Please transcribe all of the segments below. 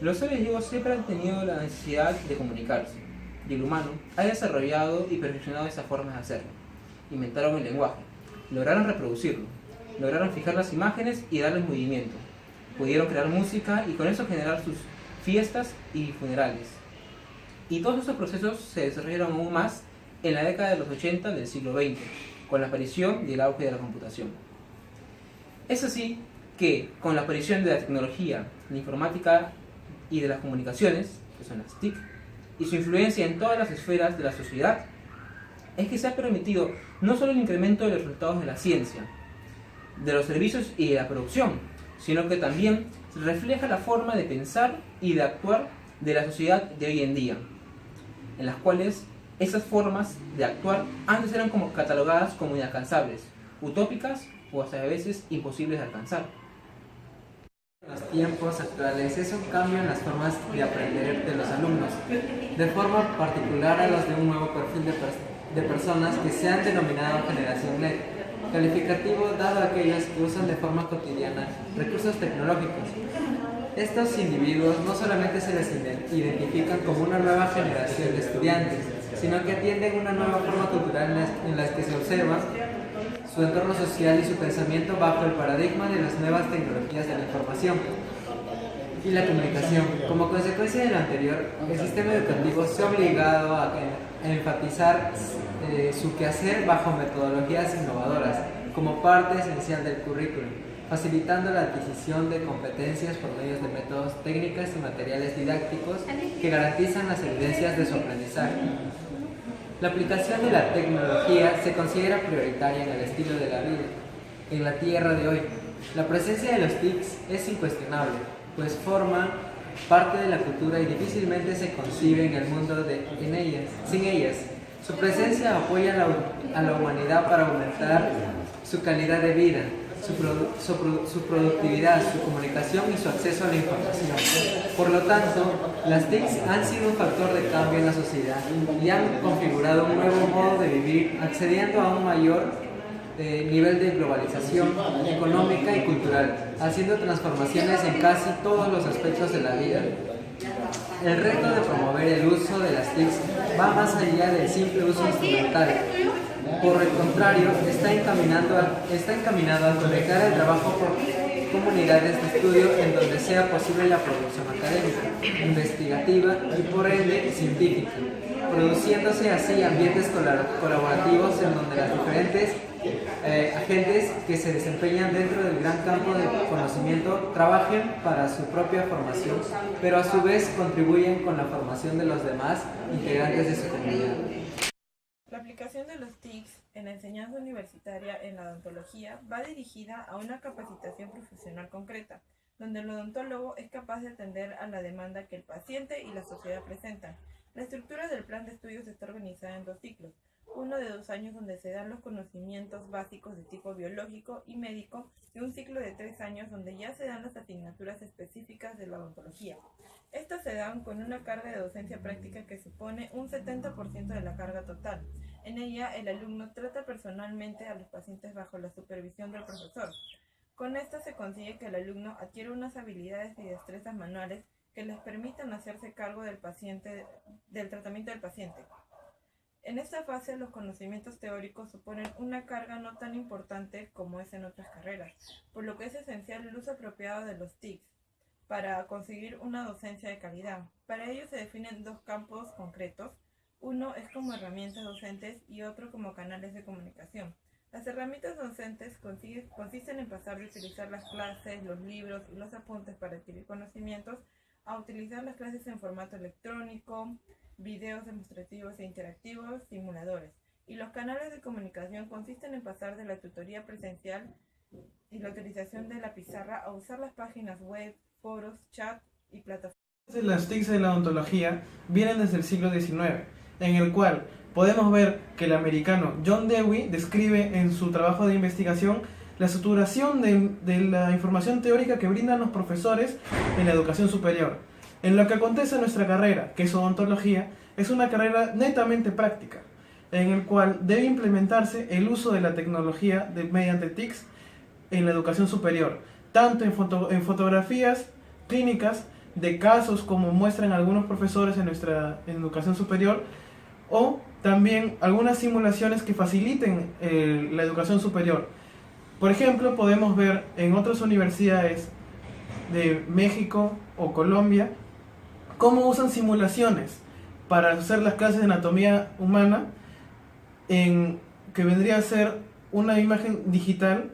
Los seres vivos siempre han tenido la necesidad de comunicarse, y el humano ha desarrollado y perfeccionado esas formas de hacerlo. Inventaron el lenguaje, lograron reproducirlo, lograron fijar las imágenes y darles movimiento. Pudieron crear música y con eso generar sus fiestas y funerales. Y todos estos procesos se desarrollaron aún más en la década de los 80 del siglo XX, con la aparición y el auge de la computación. Es así que, con la aparición de la tecnología, la informática y de las comunicaciones, que son las TIC, y su influencia en todas las esferas de la sociedad, es que se ha permitido no solo el incremento de los resultados de la ciencia, de los servicios y de la producción, sino que también refleja la forma de pensar y de actuar de la sociedad de hoy en día, en las cuales esas formas de actuar antes eran como catalogadas como inalcanzables, utópicas o hasta a veces imposibles de alcanzar. En los tiempos actuales es un cambio en las formas de aprender de los alumnos, de forma particular a los de un nuevo perfil de personas que se han denominado generación LED, calificativo dado a aquellos que usan de forma cotidiana recursos tecnológicos. Estos individuos no solamente se les identifican como una nueva generación de estudiantes, sino que atienden una nueva forma cultural en la que se observa su entorno social y su pensamiento bajo el paradigma de las nuevas tecnologías de la información y la comunicación. Como consecuencia de lo anterior, el sistema educativo se ha obligado a enfatizar su quehacer bajo metodologías innovadoras como parte esencial del currículum, facilitando la adquisición de competencias por medio de métodos, técnicas y materiales didácticos que garantizan las evidencias de su aprendizaje. La aplicación de la tecnología se considera prioritaria en el estilo de la vida. En la tierra de hoy, la presencia de los TICs es incuestionable, pues forman parte de la cultura y difícilmente se concibe en el mundo sin ellas. Su presencia apoya a la humanidad para aumentar su calidad de vida, su productividad, su comunicación y su acceso a la información. Por lo tanto, las TICs han sido un factor de cambio en la sociedad y han configurado un nuevo modo de vivir, accediendo a un mayor nivel de globalización económica y cultural, haciendo transformaciones en casi todos los aspectos de la vida. El reto de promover el uso de las TICs va más allá del simple uso instrumental. Por el contrario, está encaminado a conectar el trabajo por comunidades de estudio en donde sea posible la producción académica, investigativa y por ende científica, produciéndose así ambientes colaborativos en donde las diferentes agentes que se desempeñan dentro del gran campo de conocimiento trabajen para su propia formación, pero a su vez contribuyen con la formación de los demás integrantes de su comunidad. La aplicación de los TICs en la enseñanza universitaria en la odontología va dirigida a una capacitación profesional concreta, donde el odontólogo es capaz de atender a la demanda que el paciente y la sociedad presentan. La estructura del plan de estudios está organizada en 2 ciclos, uno de 2 años donde se dan los conocimientos básicos de tipo biológico y médico y un ciclo de 3 años donde ya se dan las asignaturas específicas de la odontología. Estas se dan con una carga de docencia práctica que supone un 70% de la carga total. En ella, el alumno trata personalmente a los pacientes bajo la supervisión del profesor. Con esto se consigue que el alumno adquiera unas habilidades y destrezas manuales que les permitan hacerse cargo del tratamiento del paciente. En esta fase, los conocimientos teóricos suponen una carga no tan importante como es en otras carreras, por lo que es esencial el uso apropiado de los TICs para conseguir una docencia de calidad. Para ello se definen 2 campos concretos. Uno es como herramientas docentes y otro como canales de comunicación. Las herramientas docentes consisten en pasar de utilizar las clases, los libros y los apuntes para adquirir conocimientos a utilizar las clases en formato electrónico, videos demostrativos e interactivos, simuladores. Y los canales de comunicación consisten en pasar de la tutoría presencial y la utilización de la pizarra a usar las páginas web, foros, chat y plataformas. Las TICs de la odontología vienen desde el siglo XIX, en el cual podemos ver que el americano John Dewey describe en su trabajo de investigación la saturación de la información teórica que brindan los profesores en la educación superior. En lo que acontece en nuestra carrera, que es odontología, es una carrera netamente práctica, en el cual debe implementarse el uso de la tecnología mediante TICs en la educación superior, tanto en fotografías clínicas de casos como muestran algunos profesores en educación superior, o también algunas simulaciones que faciliten la educación superior. Por ejemplo, podemos ver en otras universidades de México o Colombia cómo usan simulaciones para hacer las clases de anatomía humana, que vendría a ser una imagen digital,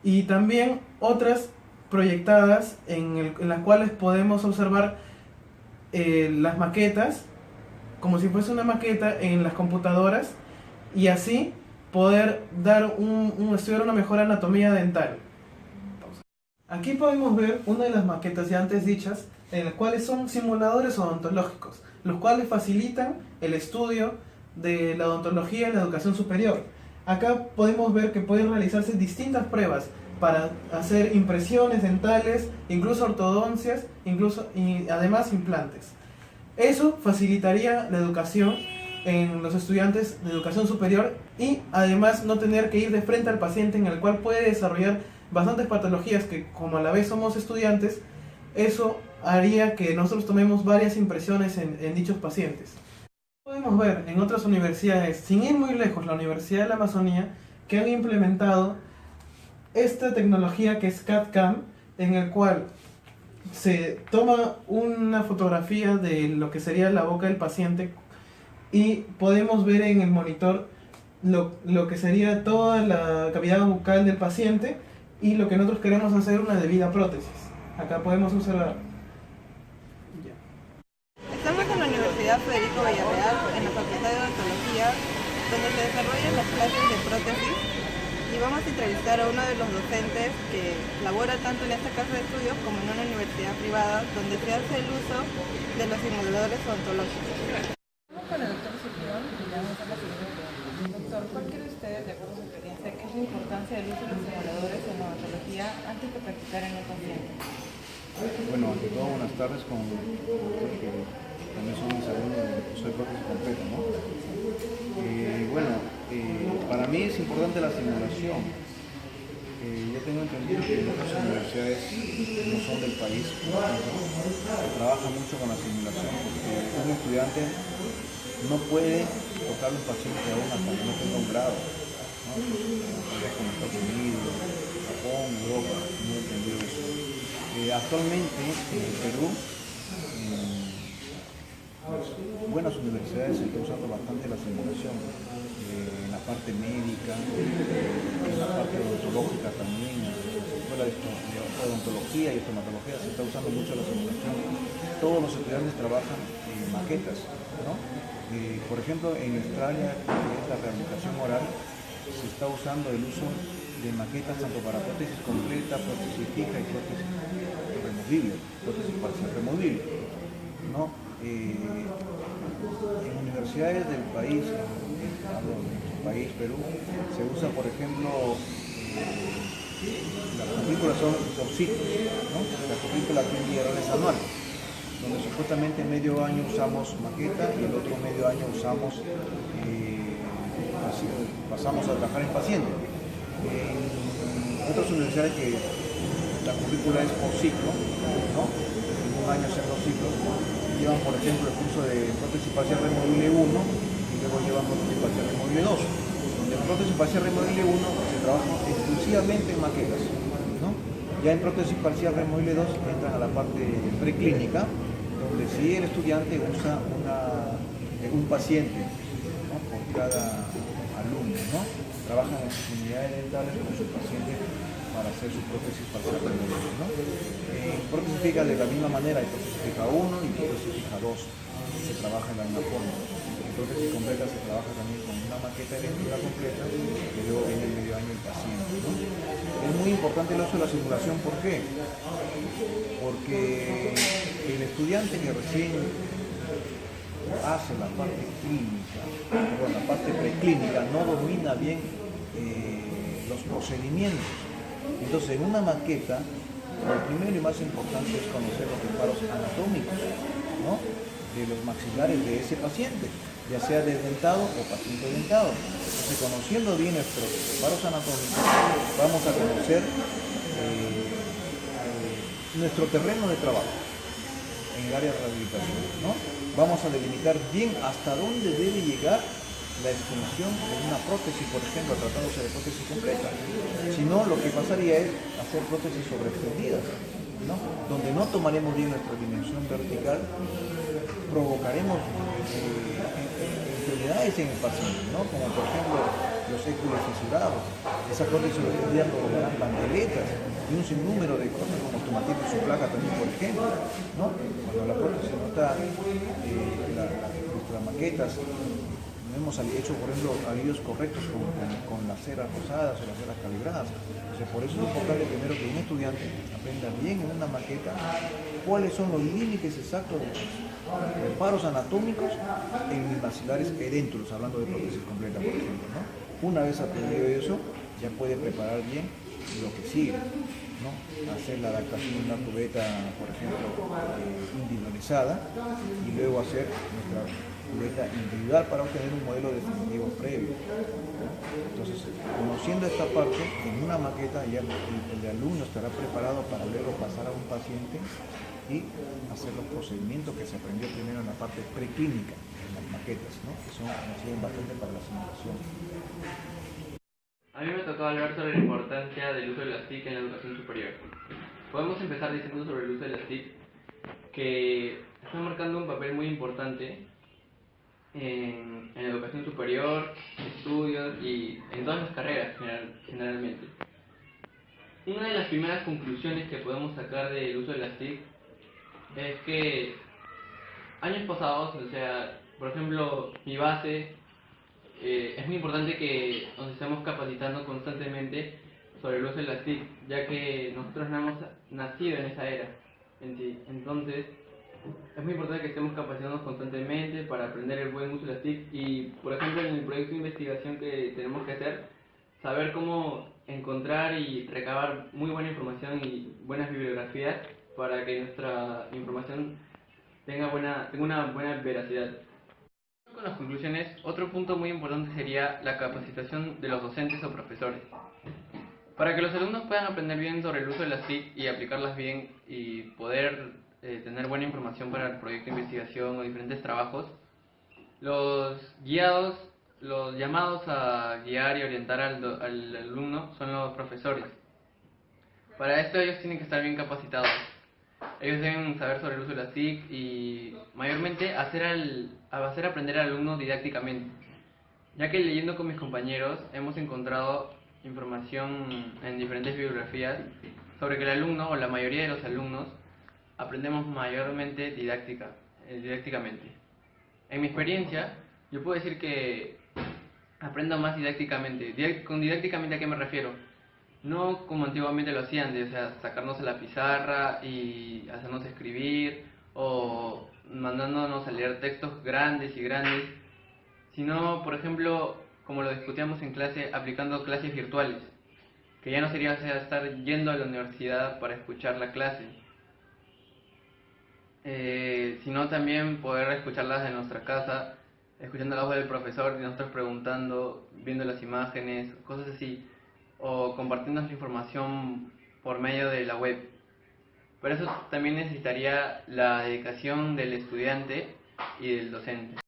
y también otras proyectadas en las cuales podemos observar las maquetas como si fuese una maqueta en las computadoras, y así poder dar estudiar una mejor anatomía dental. Aquí podemos ver una de las maquetas ya antes dichas, en las cuales son simuladores odontológicos, los cuales facilitan el estudio de la odontología en la educación superior. Acá podemos ver que pueden realizarse distintas pruebas para hacer impresiones dentales, incluso ortodoncias, y además implantes. Eso facilitaría la educación en los estudiantes de educación superior, y además no tener que ir de frente al paciente, en el cual puede desarrollar bastantes patologías que, como a la vez somos estudiantes, eso haría que nosotros tomemos varias impresiones en dichos pacientes. Podemos ver en otras universidades, sin ir muy lejos, la Universidad de la Amazonía, que han implementado esta tecnología que es CAD-CAM, en el cual se toma una fotografía de lo que sería la boca del paciente, y podemos ver en el monitor lo que sería toda la cavidad bucal del paciente y lo que nosotros queremos hacer una debida prótesis. Acá podemos observar. Estamos en la Universidad Federico Villarreal, en la Facultad de Odontología, donde se desarrollan las clases de prótesis, y vamos a entrevistar a uno de los docentes que labora tanto en esta casa de estudios como en una universidad privada, donde se hace el uso de los simuladores odontológicos. Estamos con el doctor Ciprión y le vamos a hacer la siguiente pregunta. Doctor, ¿cuál cree usted, de acuerdo a su experiencia, que es la importancia del uso de los simuladores en la odontología antes de practicar en un paciente? Bueno, ante todo, buenas tardes con el doctor, que también son mis alumnos, soy prótesis completa, ¿no? Para mí es importante la simulación. Yo tengo entendido que en otras universidades que no son del país se trabaja mucho con la simulación, porque un estudiante no puede tocar un paciente aún hasta que no tenga un grado, ¿no? Como Estados Unidos, Japón, Europa, no he entendido eso. Actualmente en Perú, buenas universidades se está usando bastante la simulación, en la parte médica, en la parte odontológica también, en la escuela de odontología y estomatología se está usando mucho la simulación. Todos los estudiantes trabajan en maquetas, ¿no? Por ejemplo, en Australia, que es la rehabilitación oral, se está usando el uso de maquetas tanto para prótesis completa, prótesis fija y prótesis removible, prótesis parcial removible, ¿no? En universidades del país, hablo de nuestro país, Perú, se usa, por ejemplo, las currículas son por ciclos, ¿no? La currícula quinquenal es anual, donde supuestamente medio año usamos maqueta y el otro medio año usamos, pasamos a trabajar en paciente. En otras universidades que la currícula es por ciclo, ¿no? En un año hacen 2 ciclos, llevan por ejemplo el curso de prótesis parcial removible 1 y luego llevan prótesis parcial removible 2, donde en prótesis parcial removible 1 se trabaja exclusivamente en maquetas, ¿no? Ya en prótesis parcial removible 2 entran a la parte preclínica, donde sí el estudiante usa un paciente, ¿no? Por cada alumno, ¿no? Trabajan en sus unidades dentales con sus pacientes para hacer su prótesis parcial removible, ¿no? Prótesis fija de la misma manera, hay prótesis fija 1 y prótesis fija 2, se trabaja de la misma forma. En prótesis completa se trabaja también con una maqueta eléctrica completa que luego viene el medio año el paciente, ¿no? Es muy importante el uso de la simulación, ¿por qué? Porque el estudiante que recién hace la parte clínica, la parte preclínica, no domina bien los procedimientos. Entonces, en una maqueta, lo primero y más importante es conocer los reparos anatómicos, ¿no? De los maxilares de ese paciente, ya sea desdentado o paciente dentado. Entonces, conociendo bien nuestros reparos anatómicos, vamos a conocer nuestro terreno de trabajo. en el área de rehabilitación, ¿no? Vamos a delimitar bien hasta dónde debe llegar la extensión de una prótesis, por ejemplo, tratándose de prótesis completa. Si no, lo que pasaría es hacer prótesis sobreextendidas, ¿no? Donde no tomaremos bien nuestra dimensión vertical, provocaremos enfermedades en el paciente, ¿no? Como por ejemplo los éculos fisurados. Esa prótesis sobreextendida provocarán bandeletas y un sinnúmero de cosas como tomatismo su placa también, por ejemplo, ¿no? Cuando la prótesis no está, nuestras maquetas, no hemos hecho, por ejemplo, alivios correctos con las ceras rosadas o las ceras calibradas. Entonces, por eso es importante primero que un estudiante aprenda bien en una maqueta cuáles son los límites exactos de los reparos anatómicos en mis maxilares edéntulos, hablando de prótesis completa, por ejemplo, ¿no? Una vez aprendido eso, ya puede preparar bien lo que sigue, ¿no? Hacer la adaptación de una cubeta, por ejemplo, individualizada, y luego hacer nuestra cubeta individual para obtener un modelo definitivo previo, ¿no? Entonces, conociendo esta parte, en una maqueta ya el alumno estará preparado para luego pasar a un paciente y hacer los procedimientos que se aprendió primero en la parte preclínica, en las maquetas, ¿no? Que nos sirven bastante para la simulación. A mí me tocó hablar sobre la importancia del uso de las TIC en la educación superior. Podemos empezar diciendo sobre el uso de las TIC que están marcando un papel muy importante en la educación superior, estudios y en todas las carreras generalmente. Una de las primeras conclusiones que podemos sacar del uso de las TIC es que años pasados, o sea, por ejemplo, mi base, es muy importante que nos estemos capacitando constantemente sobre el uso de las TIC, ya que nosotros no hemos nacido en esa era en sí. Entonces, es muy importante que estemos capacitándonos constantemente para aprender el buen uso de las TIC y, por ejemplo, en el proyecto de investigación que tenemos que hacer, saber cómo encontrar y recabar muy buena información y buenas bibliografías para que nuestra información tenga una buena veracidad. Con las conclusiones, otro punto muy importante sería la capacitación de los docentes o profesores. Para que los alumnos puedan aprender bien sobre el uso de las TIC y aplicarlas bien y poder tener buena información para el proyecto de investigación o diferentes trabajos, los llamados a guiar y orientar al alumno son los profesores. Para esto ellos tienen que estar bien capacitados. Ellos deben saber sobre el uso de las TIC y mayormente hacer aprender al alumno didácticamente, ya que leyendo con mis compañeros hemos encontrado información en diferentes bibliografías sobre que el alumno o la mayoría de los alumnos aprendemos mayormente didácticamente. En mi experiencia, yo puedo decir que aprendo más didácticamente. Con didácticamente, ¿a qué me refiero? No como antiguamente lo hacían, o sea, sacarnos a la pizarra y hacernos escribir o mandándonos a leer textos grandes, sino, por ejemplo, como lo discutíamos en clase, aplicando clases virtuales, que ya no sería, o sea, estar yendo a la universidad para escuchar la clase, sino también poder escucharlas en nuestra casa, escuchando la voz del profesor y nosotros preguntando, viendo las imágenes, cosas así, o compartiendo la información por medio de la web. Por eso también necesitaría la dedicación del estudiante y del docente.